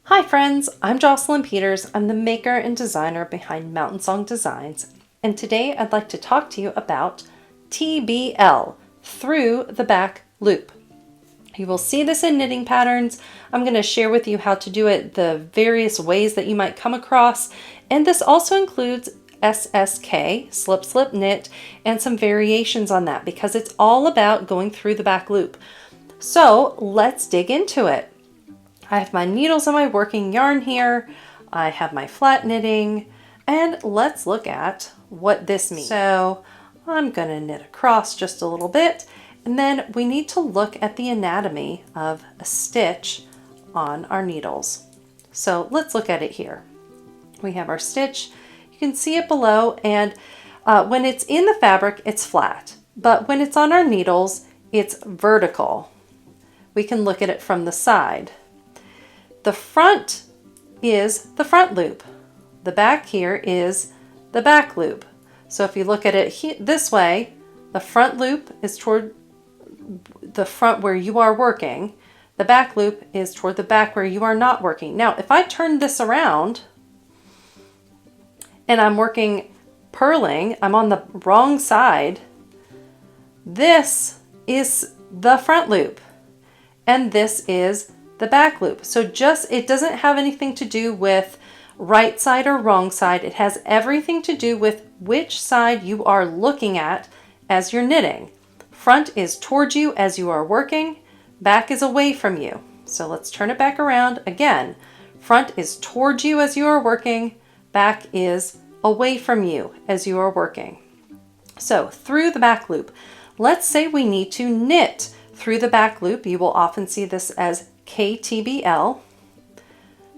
Hi friends, I'm Jocelyn Peters. I'm the maker and designer behind Mountain Song Designs, and today I'd like to talk to you about TBL, through the back loop. You will see this in knitting patterns. I'm going to share with you how to do it, the various ways that you might come across, and this also includes SSK, slip slip knit, and some variations on that because it's all about going through the back loop. So let's dig into it. I have my needles and my working yarn here. I have my flat knitting, and let's look at what this means. So I'm going to knit across just a little bit, and then we need to look at the anatomy of a stitch on our needles. So let's look at it here. We have our stitch. You can see it below, and when it's in the fabric, it's flat, but when it's on our needles, it's vertical. We can look at it from the side. The front is the front loop. The back here is the back loop. So if you look at it this way, the front loop is toward the front where you are working. The back loop is toward the back where you are not working. Now, if I turn this around and I'm working purling, I'm on the wrong side, this is the front loop and this is the back loop. So it doesn't have anything to do with right side or wrong side. It has everything to do with which side you are looking at as you're knitting. Front is towards you as you are working, back is away from you. So let's turn it back around again. Front is towards you as you are working, back is away from you as you are working. So through the back loop, let's say we need to knit through the back loop. You will often see this as k2tbl.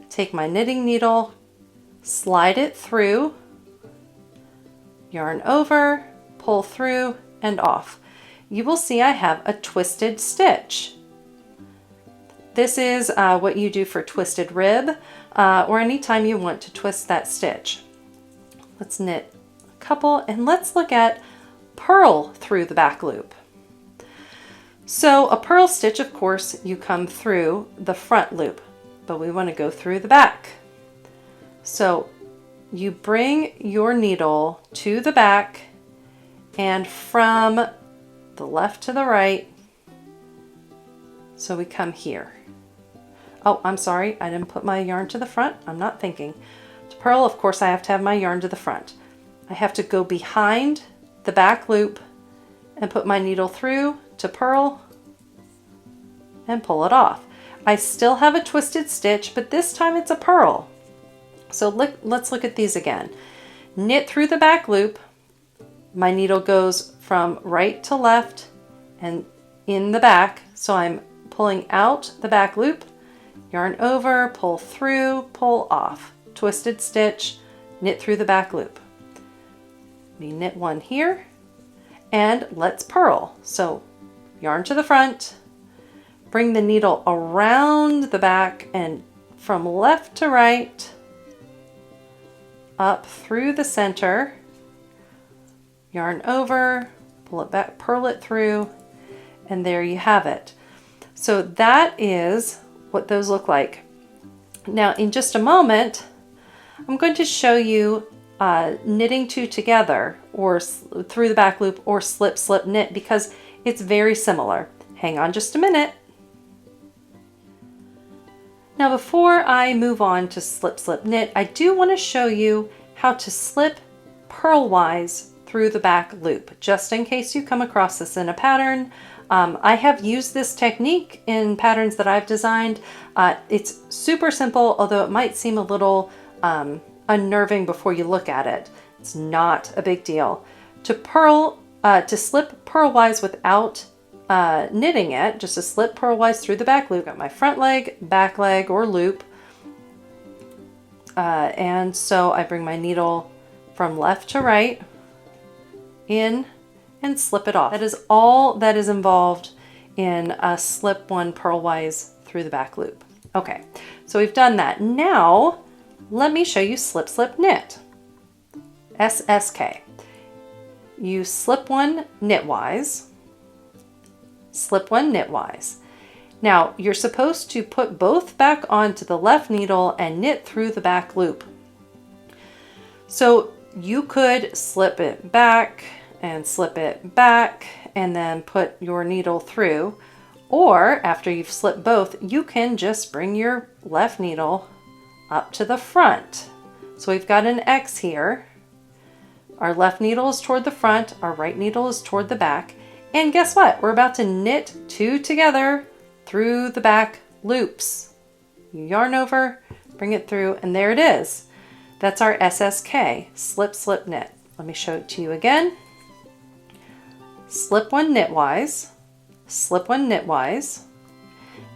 Take my knitting needle, slide it through, yarn over, pull through and off. You will see I have a twisted stitch. This is what you do for twisted rib or anytime you want to twist that stitch. Let's knit a couple and let's look at purl through the back loop. So a purl stitch, of course, you come through the front loop, but we want to go through the back. So you bring your needle to the back and from the left to the right. So we come here. Oh, I'm sorry, I didn't put my yarn to the front. I'm not thinking. To purl, of course, I have to have my yarn to the front. I have to go behind the back loop and put my needle through to purl and pull it off. I still have a twisted stitch, but this time it's a purl. So let's look at these again. Knit through the back loop. My needle goes from right to left and in the back. So I'm pulling out the back loop, yarn over, pull through, pull off. Twisted stitch, knit through the back loop. We knit one here and let's purl. So yarn to the front, bring the needle around the back and from left to right, up through the center, yarn over, pull it back, purl it through, and there you have it. So that is what those look like. Now in just a moment, I'm going to show you knitting two together or through the back loop or slip slip knit because it's very similar. Hang on just a minute. Now before I move on to slip slip knit, I do want to show you how to slip purlwise through the back loop, just in case you come across this in a pattern. I have used this technique in patterns that I've designed. It's super simple, although it might seem a little unnerving before you look at it. It's not a big deal. To slip purlwise without knitting it, just to slip purlwise through the back loop. Got my front leg, back leg, or loop. And so I bring my needle from left to right, in, and slip it off. That is all that is involved in a slip one purlwise through the back loop. Okay, so we've done that. Now, let me show you slip slip knit. SSK. You slip one knitwise, slip one knitwise. Now you're supposed to put both back onto the left needle and knit through the back loop. So you could slip it back and slip it back and then put your needle through, or after you've slipped both, you can just bring your left needle up to the front. So we've got an X here. Our left needle is toward the front, our right needle is toward the back, and guess what? We're about to knit 2 together through the back loops. You yarn over, bring it through, and there it is. That's our SSK, slip, slip, knit. Let me show it to you again. Slip 1 knitwise, slip 1 knitwise.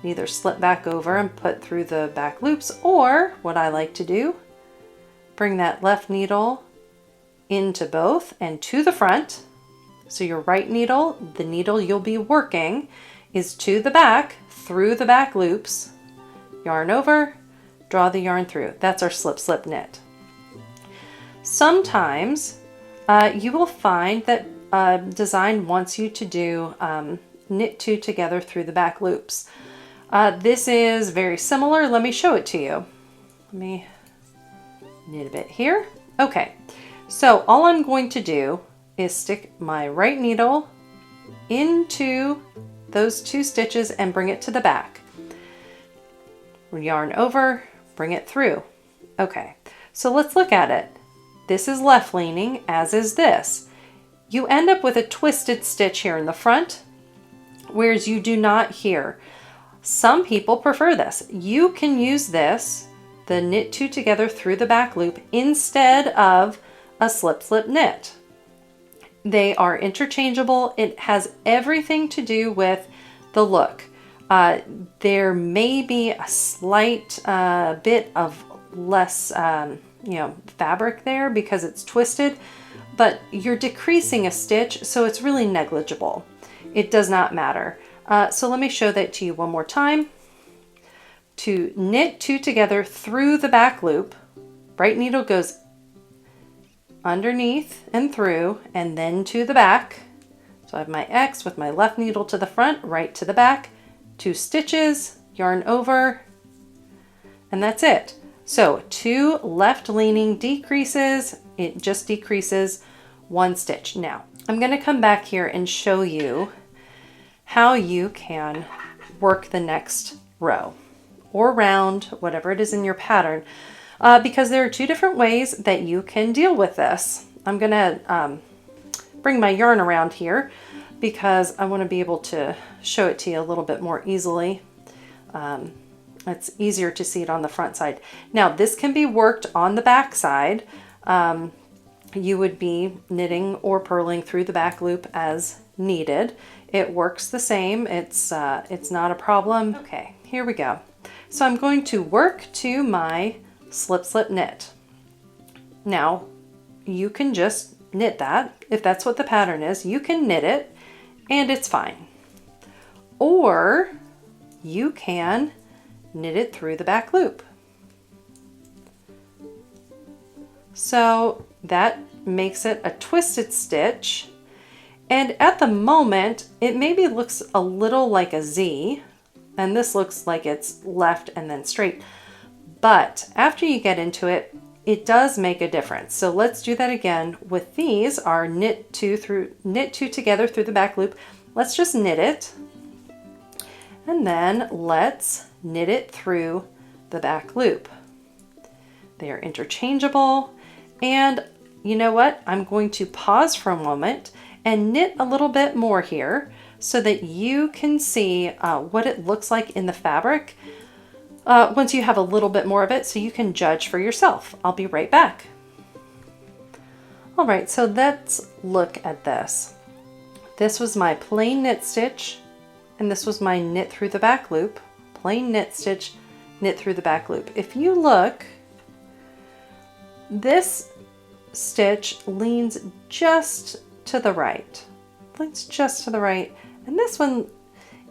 Either slip back over and put through the back loops, or what I like to do, bring that left needle into both and to the front. So your right needle, the needle you'll be working, is to the back, through the back loops. Yarn over, draw the yarn through. That's our slip, slip, knit. Sometimes you will find that design wants you to do knit 2 together through the back loops. This is very similar. Let me show it to you. Let me knit a bit here. Okay, so all I'm going to do is stick my right needle into those 2 stitches and bring it to the back. Yarn over, bring it through. Okay, so let's look at it. This is left leaning, as is this. You end up with a twisted stitch here in the front, whereas you do not here. Some people prefer this. You can use this, the knit 2 together through the back loop, instead of a slip, slip, knit. They are interchangeable. It has everything to do with the look. There may be a slight bit of less fabric there because it's twisted, but you're decreasing a stitch, so it's really negligible. It does not matter. So let me show that to you one more time. To knit 2 together through the back loop, right needle goes underneath and through, and then to the back. So I have my X with my left needle to the front, right to the back, 2 stitches, yarn over, and that's it. So 2 left leaning decreases, it just decreases 1 stitch. Now I'm going to come back here and show you how you can work the next row or round, whatever it is in your pattern, because there are 2 different ways that you can deal with this. I'm going to bring my yarn around here because I want to be able to show it to you a little bit more easily. It's easier to see it on the front side. Now this can be worked on the back side. You would be knitting or purling through the back loop as needed. It works the same. It's not a problem. Okay, here we go. So I'm going to work to my slip, slip, knit. Now you can just knit that. If that's what the pattern is, you can knit it and it's fine. Or you can knit it through the back loop. So that makes it a twisted stitch. And at the moment, it maybe looks a little like a Z, and this looks like it's left and then straight. But after you get into it, it does make a difference. So let's do that again with these, our knit 2 together through the back loop. Let's just knit it. And then let's knit it through the back loop. They are interchangeable. And you know what? I'm going to pause for a moment and knit a little bit more here so that you can see what it looks like in the fabric once you have a little bit more of it, so you can judge for yourself. I'll be right back. All right, so let's look at this. This was my plain knit stitch, and this was my knit through the back loop. Plain knit stitch, knit through the back loop. If you look, this stitch leans just to the right. Leans just to the right. And this one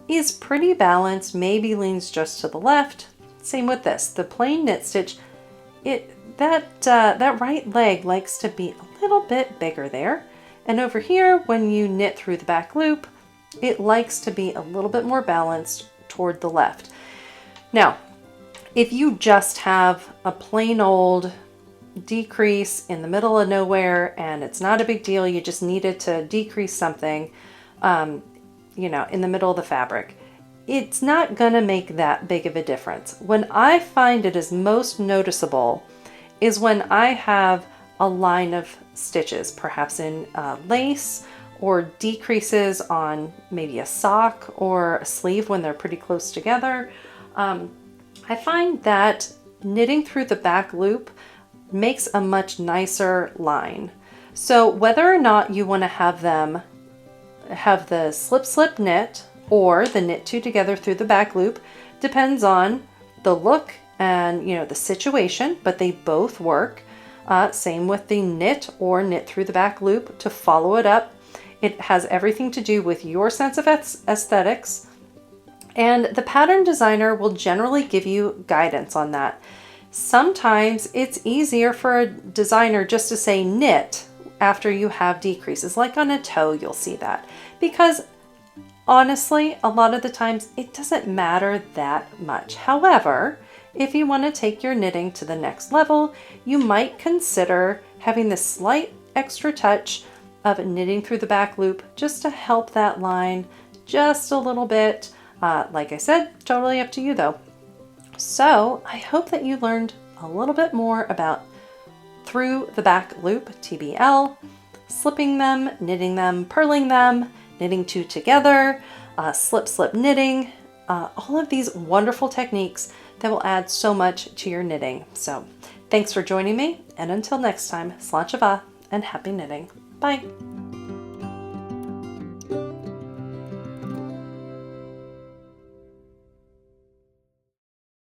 is pretty balanced, maybe leans just to the left. Same with this. The plain knit stitch, that right leg likes to be a little bit bigger there. And over here, when you knit through the back loop, it likes to be a little bit more balanced toward the left. Now, if you just have a plain old decrease in the middle of nowhere and it's not a big deal, you just needed to decrease something, in the middle of the fabric, it's not going to make that big of a difference. When I find it is most noticeable is when I have a line of stitches, perhaps in lace, or decreases on maybe a sock or a sleeve when they're pretty close together. I find that knitting through the back loop makes a much nicer line. So whether or not you want to have them have the slip knit or the knit two together through the back loop depends on the look and the situation, but they both work. Same with the knit or knit through the back loop to follow it up. It has everything to do with your sense of aesthetics, and the pattern designer will generally give you guidance on that. Sometimes it's easier for a designer just to say knit after you have decreases, like on a toe you'll see that, because honestly a lot of the times it doesn't matter that much. However, if you want to take your knitting to the next level, you might consider having this slight extra touch of knitting through the back loop just to help that line just a little bit. Like I said, totally up to you though. So I hope that you learned a little bit more about through the back loop, TBL, slipping them, knitting them, purling them, knitting two together, slip knitting, all of these wonderful techniques that will add so much to your knitting. So thanks for joining me, and until next time, Sláinte mhath and happy knitting. Bye.